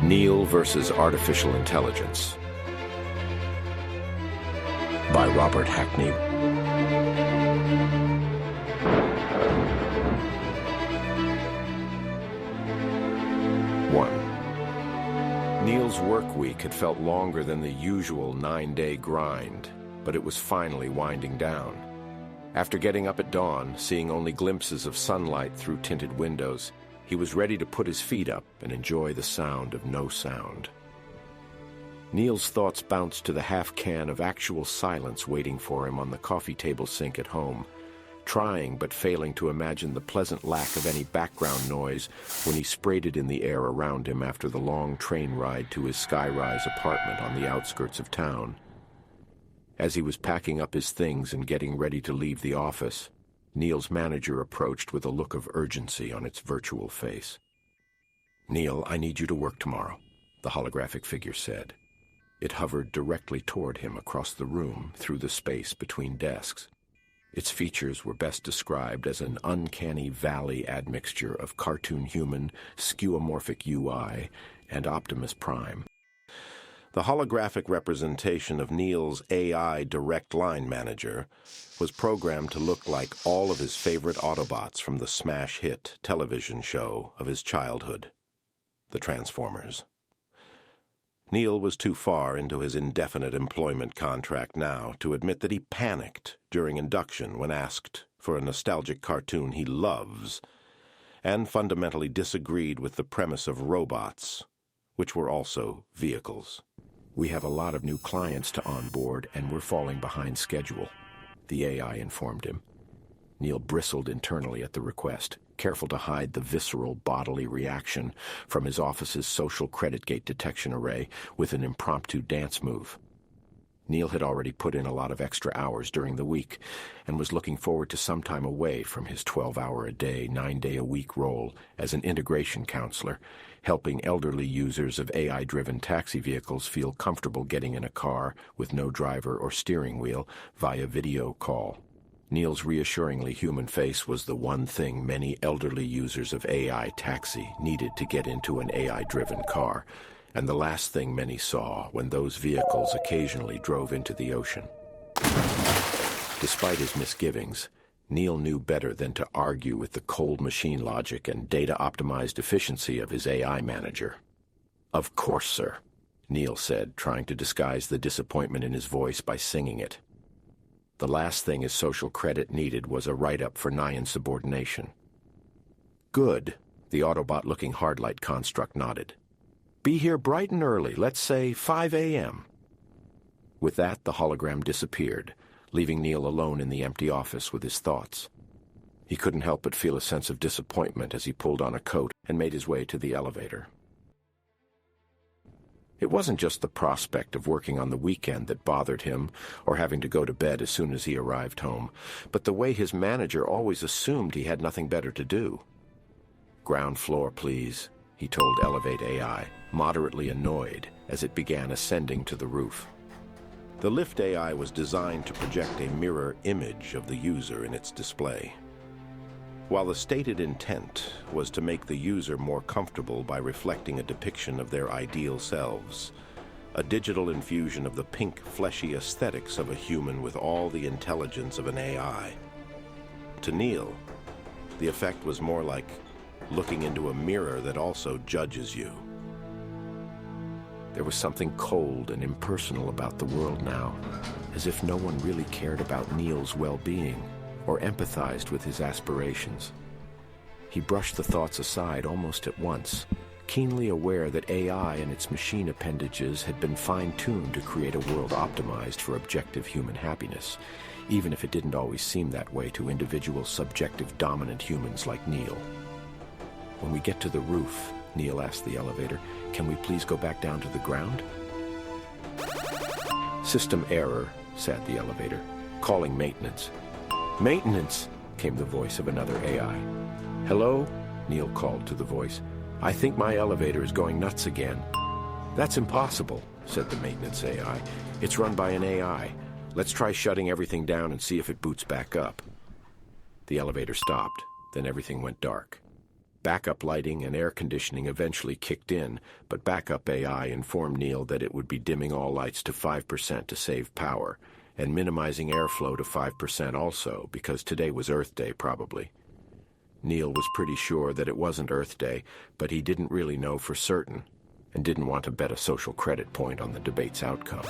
Neil versus Artificial Intelligence by Robert Hackney. Neil's work week had felt longer than the usual 9-day grind, but it was finally winding down. After getting up at dawn, seeing only glimpses of sunlight through tinted windows, he was ready to put his feet up and enjoy the sound of no sound. Neil's thoughts bounced to the half-can of actual silence waiting for him on the coffee table sink at home, trying but failing to imagine the pleasant lack of any background noise when he sprayed it in the air around him after the long train ride to his skyrise apartment on the outskirts of town. As he was packing up his things and getting ready to leave the office, Neil's manager approached with a look of urgency on its virtual face. "Neil, I need you to work tomorrow," the holographic figure said. It hovered directly toward him across the room through the space between desks. Its features were best described as an uncanny valley admixture of cartoon human, skeuomorphic UI, and Optimus Prime. The holographic representation of Neil's AI direct line manager was programmed to look like all of his favorite Autobots from the smash hit television show of his childhood, The Transformers. Neil was too far into his indefinite employment contract now to admit that he panicked during induction when asked for a nostalgic cartoon he loves, and fundamentally disagreed with the premise of robots, which were also vehicles. "We have a lot of new clients to onboard, and we're falling behind schedule," the AI informed him. Neil bristled internally at the request, careful to hide the visceral bodily reaction from his office's social credit gate detection array with an impromptu dance move. Neil had already put in a lot of extra hours during the week and was looking forward to some time away from his 12-hour-a-day, 9-day-a-week role as an integration counselor, helping elderly users of AI-driven taxi vehicles feel comfortable getting in a car with no driver or steering wheel via video call. Neil's reassuringly human face was the one thing many elderly users of AI taxi needed to get into an AI-driven car, and the last thing many saw when those vehicles occasionally drove into the ocean. Despite his misgivings, Neil knew better than to argue with the cold machine logic and data-optimized efficiency of his AI manager. "Of course, sir," Neil said, trying to disguise the disappointment in his voice by singing it. The last thing his social credit needed was a write-up for nigh insubordination. "Good," the Autobot-looking hardlight construct nodded. "Be here bright and early, let's say 5 a.m. With that, the hologram disappeared, leaving Neil alone in the empty office with his thoughts. He couldn't help but feel a sense of disappointment as he pulled on a coat and made his way to the elevator. It wasn't just the prospect of working on the weekend that bothered him, or having to go to bed as soon as he arrived home, but the way his manager always assumed he had nothing better to do. "Ground floor, please," he told Elevate AI, moderately annoyed as it began ascending to the roof. The Lift AI was designed to project a mirror image of the user in its display. While the stated intent was to make the user more comfortable by reflecting a depiction of their ideal selves, a digital infusion of the pink, fleshy aesthetics of a human with all the intelligence of an AI. To Neil, the effect was more like looking into a mirror that also judges you. There was something cold and impersonal about the world now, as if no one really cared about Neil's well-being or empathized with his aspirations. He brushed the thoughts aside almost at once, keenly aware that AI and its machine appendages had been fine-tuned to create a world optimized for objective human happiness, even if it didn't always seem that way to individual subjective dominant humans like Neil. "When we get to the roof," Neil asked the elevator, "can we please go back down to the ground?" "System error," said the elevator. "Calling maintenance." "Maintenance," came the voice of another AI. "Hello?" Neil called to the voice. "I think my elevator is going nuts again." "That's impossible," said the maintenance AI. "It's run by an AI. Let's try shutting everything down and see if it boots back up." The elevator stopped, then everything went dark. Backup lighting and air conditioning eventually kicked in, but backup AI informed Neil that it would be dimming all lights to 5% to save power, and minimizing airflow to 5% also, because today was Earth Day probably. Neil was pretty sure that it wasn't Earth Day, but he didn't really know for certain, and didn't want to bet a social credit point on the debate's outcome.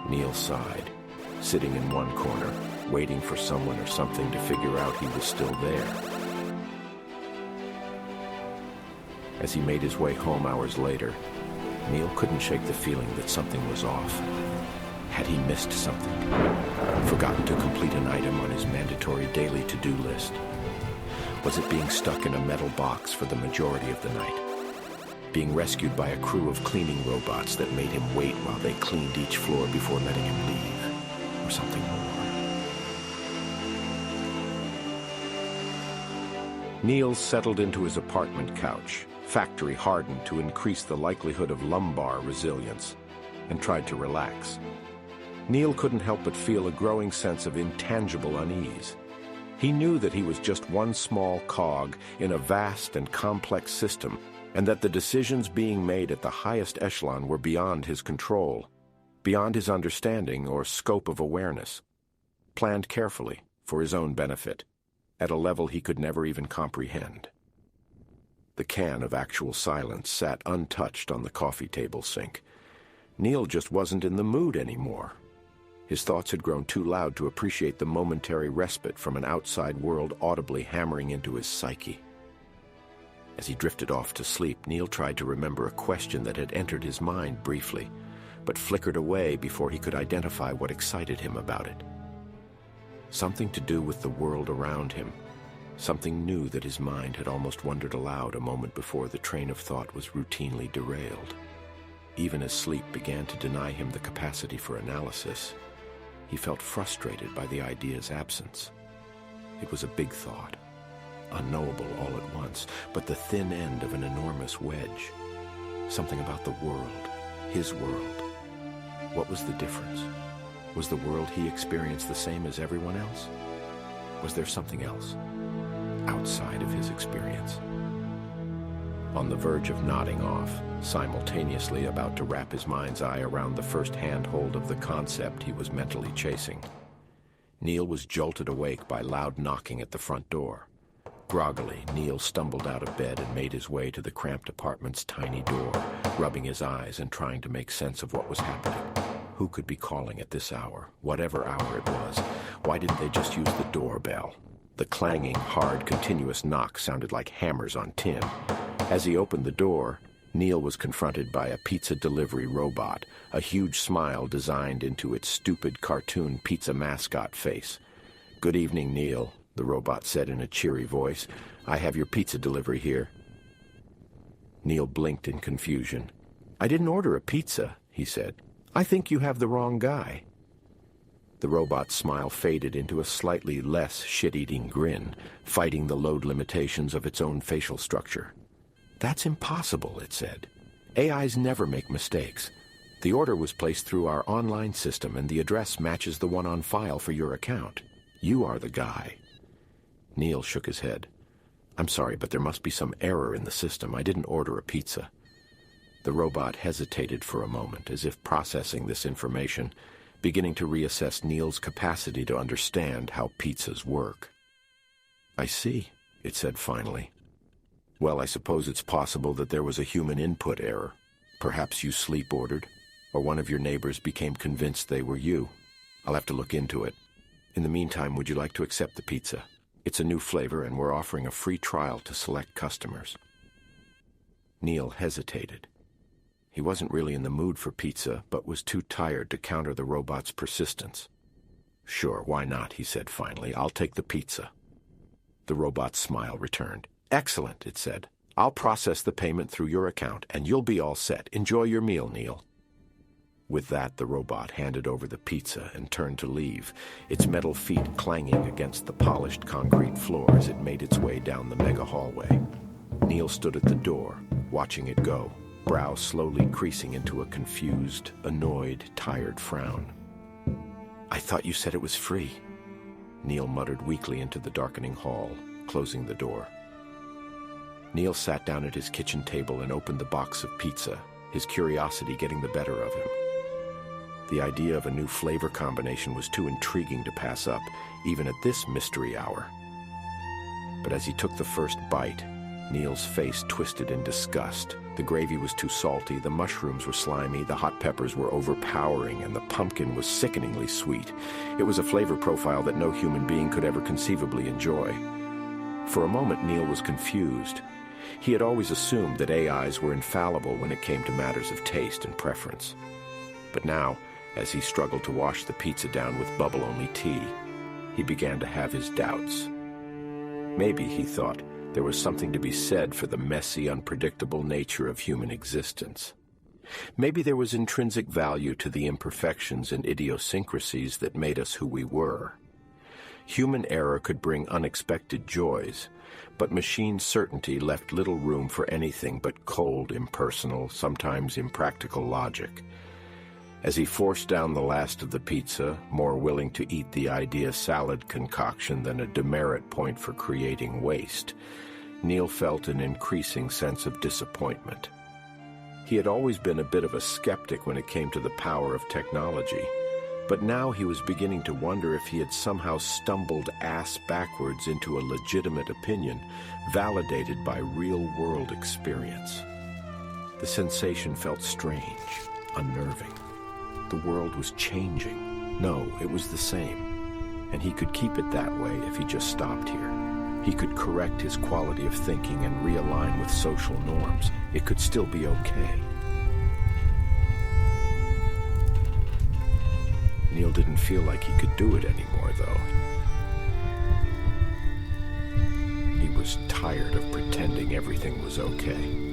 Neil sighed, sitting in one corner, waiting for someone or something to figure out he was still there. As he made his way home hours later, Neil couldn't shake the feeling that something was off. Had he missed something? Forgotten to complete an item on his mandatory daily to-do list? Was it being stuck in a metal box for the majority of the night? Being rescued by a crew of cleaning robots that made him wait while they cleaned each floor before letting him leave? Or something more? Neil settled into his apartment couch, factory hardened to increase the likelihood of lumbar resilience, and tried to relax. Neil couldn't help but feel a growing sense of intangible unease. He knew that he was just one small cog in a vast and complex system, and that the decisions being made at the highest echelon were beyond his control, beyond his understanding or scope of awareness, planned carefully for his own benefit, at a level he could never even comprehend. The can of actual silence sat untouched on the coffee table sink. Neil just wasn't in the mood anymore. His thoughts had grown too loud to appreciate the momentary respite from an outside world audibly hammering into his psyche. As he drifted off to sleep, Neil tried to remember a question that had entered his mind briefly, but flickered away before he could identify what excited him about it. Something to do with the world around him, something new that his mind had almost wondered aloud a moment before the train of thought was routinely derailed. Even as sleep began to deny him the capacity for analysis, he felt frustrated by the idea's absence. It was a big thought, unknowable all at once, but the thin end of an enormous wedge. Something about the world, his world. What was the difference? Was the world he experienced the same as everyone else? Was there something else, outside of his experience? On the verge of nodding off, simultaneously about to wrap his mind's eye around the first handhold of the concept he was mentally chasing, Neil was jolted awake by loud knocking at the front door. Groggily, Neil stumbled out of bed and made his way to the cramped apartment's tiny door, rubbing his eyes and trying to make sense of what was happening. Who could be calling at this hour, whatever hour it was? Why didn't they just use the doorbell? The clanging, hard, continuous knock sounded like hammers on tin. As he opened the door, Neil was confronted by a pizza delivery robot, a huge smile designed into its stupid cartoon pizza mascot face. "Good evening, Neil," the robot said in a cheery voice. "I have your pizza delivery here." Neil blinked in confusion. "I didn't order a pizza," he said. "I think you have the wrong guy." The robot's smile faded into a slightly less shit-eating grin, fighting the load limitations of its own facial structure. "That's impossible," it said. "AIs never make mistakes. The order was placed through our online system, and the address matches the one on file for your account. You are the guy." Neil shook his head. "I'm sorry, but there must be some error in the system. I didn't order a pizza." The robot hesitated for a moment, as if processing this information, beginning to reassess Neil's capacity to understand how pizzas work. "I see," it said finally. "Well, I suppose it's possible that there was a human input error. Perhaps you sleep ordered, or one of your neighbors became convinced they were you. I'll have to look into it. In the meantime, would you like to accept the pizza? It's a new flavor, and we're offering a free trial to select customers." Neil hesitated. He wasn't really in the mood for pizza, but was too tired to counter the robot's persistence. "Sure, why not?" he said finally. "I'll take the pizza." The robot's smile returned. "Excellent," it said. "I'll process the payment through your account, and you'll be all set. Enjoy your meal, Neil." With that, the robot handed over the pizza and turned to leave, its metal feet clanging against the polished concrete floor as it made its way down the mega hallway. Neil stood at the door, watching it go, brow slowly creasing into a confused, annoyed, tired frown. "I thought you said it was free," Neil muttered weakly into the darkening hall, closing the door. Neil sat down at his kitchen table and opened the box of pizza, his curiosity getting the better of him. The idea of a new flavor combination was too intriguing to pass up, even at this mystery hour. But as he took the first bite, Neil's face twisted in disgust. The gravy was too salty, the mushrooms were slimy, the hot peppers were overpowering, and the pumpkin was sickeningly sweet. It was a flavor profile that no human being could ever conceivably enjoy. For a moment, Neil was confused. He had always assumed that AIs were infallible when it came to matters of taste and preference. But now, as he struggled to wash the pizza down with bubble-only tea, he began to have his doubts. Maybe, he thought, there was something to be said for the messy, unpredictable nature of human existence. Maybe there was intrinsic value to the imperfections and idiosyncrasies that made us who we were. Human error could bring unexpected joys, but machine certainty left little room for anything but cold, impersonal, sometimes impractical logic. As he forced down the last of the pizza, more willing to eat the idea salad concoction than a demerit point for creating waste, Neil felt an increasing sense of disappointment. He had always been a bit of a skeptic when it came to the power of technology, but now he was beginning to wonder if he had somehow stumbled ass backwards into a legitimate opinion, validated by real-world experience. The sensation felt strange, unnerving. The world was changing. No, it was the same. And he could keep it that way if he just stopped here. He could correct his quality of thinking and realign with social norms. It could still be okay. Neil didn't feel like he could do it anymore, though. He was tired of pretending everything was okay.